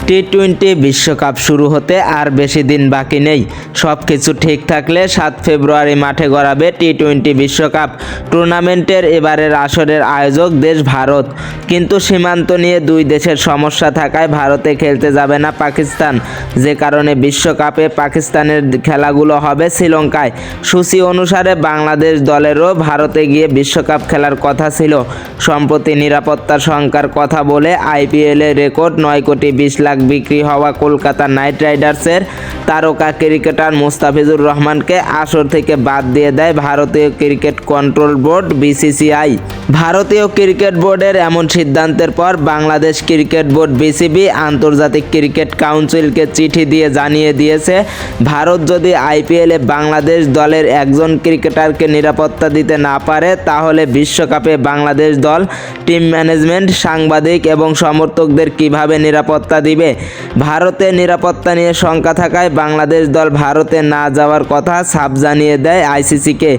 টি-20 বিশ্বকাপ শুরু হতে আর বেশি দিন বাকি নেই। সব কিছু ঠিক থাকলে 7 ফেব্রুয়ারি মাঠে গড়াবে টি-20 বিশ্বকাপ টুর্নামেন্টের এবারের আসরের আয়োজক দেশ ভারত। কিন্তু সীমান্ত নিয়ে দুই দেশের সমস্যা থাকায় ভারতে খেলতে যাবে না পাকিস্তান, যে কারণে বিশ্বকাপে পাকিস্তানের খেলাগুলো হবে শ্রীলঙ্কায়। সূচি অনুসারে বাংলাদেশ দলেরও ভারতে গিয়ে বিশ্বকাপ খেলার কথা ছিল। সম্প্রতি নিরাপত্তার শঙ্কার কথা বলে আইপিএলে রেকর্ড 9,20,00,000 বিক্রি হওয়া কলকাতা নাইট রাইডার্সের তারকা ক্রিকেটার মুস্তাফিজুর রহমানকে আসর থেকে বাদ দিয়ে দেয় ভারতীয় ক্রিকেট কন্ট্রোল বোর্ড বিসিসিআই। ভারতীয় ক্রিকেট বোর্ডের এমন সিদ্ধান্তের পর বাংলাদেশ ক্রিকেট বোর্ড বিসিবি আন্তর্জাতিক ক্রিকেট কাউন্সিলকে চিঠি দিয়ে জানিয়ে দিয়েছে, ভারত যদি আইপিএলে বাংলাদেশ দলের একজন ক্রিকেটারকে নিরাপত্তা দিতে না পারে তাহলে বিশ্বকাপে বাংলাদেশ দল, টিম ম্যানেজমেন্ট, সাংবাদিক এবং সমর্থকদের কিভাবে নিরাপত্তা দিবে। ভারতের নিরাপত্তা নিয়ে শঙ্কা থাকায় বাংলাদেশ দল ভারতে না যাওয়ার কথা সাফ জানিয়ে দেয় আইসিসিকে।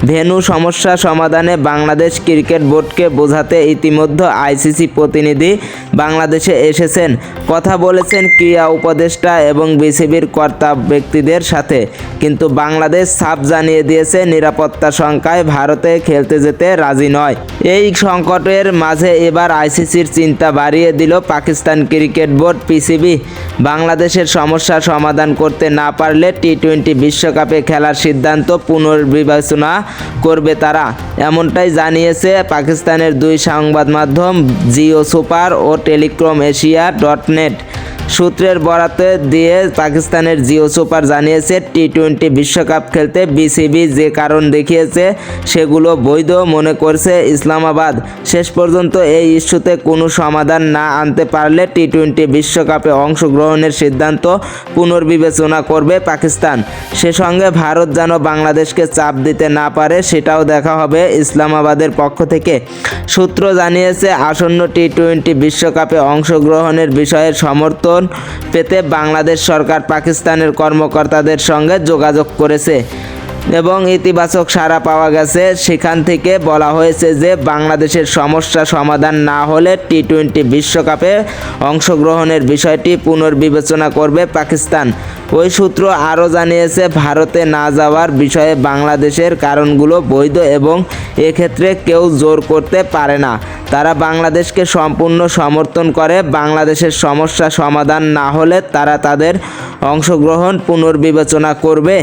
ভেন্যু সমস্যা সমাধানে বাংলাদেশ ক্রিকেট বোর্ডকে বোঝাতে ইতিমধ্যে আইসিসি প্রতিনিধি বাংলাদেশে এসেছেন, কথা বলেছেন ক্রীড়া উপদেষ্টা এবং বিসিবির কর্তা ব্যক্তিদের সাথে। কিন্তু বাংলাদেশ সাফ জানিয়ে দিয়েছে নিরাপত্তা শঙ্কায় ভারতে খেলতে যেতে রাজি নয়। এই সংকটের মাঝে এবার আইসিসির চিন্তা বাড়িয়ে দিল পাকিস্তান ক্রিকেট বোর্ড পিসিবি। বাংলাদেশের সমস্যা সমাধান করতে না পারলে টি-20 বিশ্বকাপে খেলার সিদ্ধান্ত পুনর্বিবেচনা করবে তারা, এমনটাই জানিয়েছে পাকিস্তানের দুই সংবাদ মাধ্যম জিও সুপার ও টেলিকম এশিয়া.নেট। সূত্রের বরাত দিয়ে পাকিস্তানের জিও সুপার জানিয়েছে, টি-20 বিশ্বকাপ খেলতে বিসিবি যে কারণ দেখিয়েছে সেগুলো বৈধ মনে করছে ইসলামাবাদ। শেষ পর্যন্ত এই ইস্যুতে কোনো সমাধান না আনতে পারলে টি-20 বিশ্বকাপে অংশগ্রহণের সিদ্ধান্ত পুনর্বিবেচনা করবে পাকিস্তান। সে সঙ্গে ভারত যেন বাংলাদেশকে চাপ দিতে না পারে সেটাও দেখা হবে ইসলামাবাদের পক্ষ থেকে। সূত্র জানিয়েছে, আসন্ন টি-20 বিশ্বকাপে অংশগ্রহণের বিষয়ে সমর্থন পেতে বাংলাদেশ সরকার পাকিস্তানের কর্মকর্তাদের সঙ্গে যোগাযোগ করেছে এবং ইতিবাচক সাড়া পাওয়া গেছে। সেখান থেকে বলা হয়েছে যে বাংলাদেশের সমস্যা সমাধান না হলে টি-20 বিশ্বকাপে অংশগ্রহণের বিষয়টি পুনর্বিবেচনা করবে পাকিস্তান। ওই সূত্র আরও জানিয়েছে, ভারতে না যাওয়ার বিষয়ে বাংলাদেশের কারণগুলো বৈধ এবং এক্ষেত্রে কেউ জোর করতে পারে না। তারা বাংলাদেশকে সম্পূর্ণ সমর্থন করে। বাংলাদেশের সমস্যা সমাধান না হলে তারা তাদের অংশগ্রহণ পুনর্বিবেচনা করবে।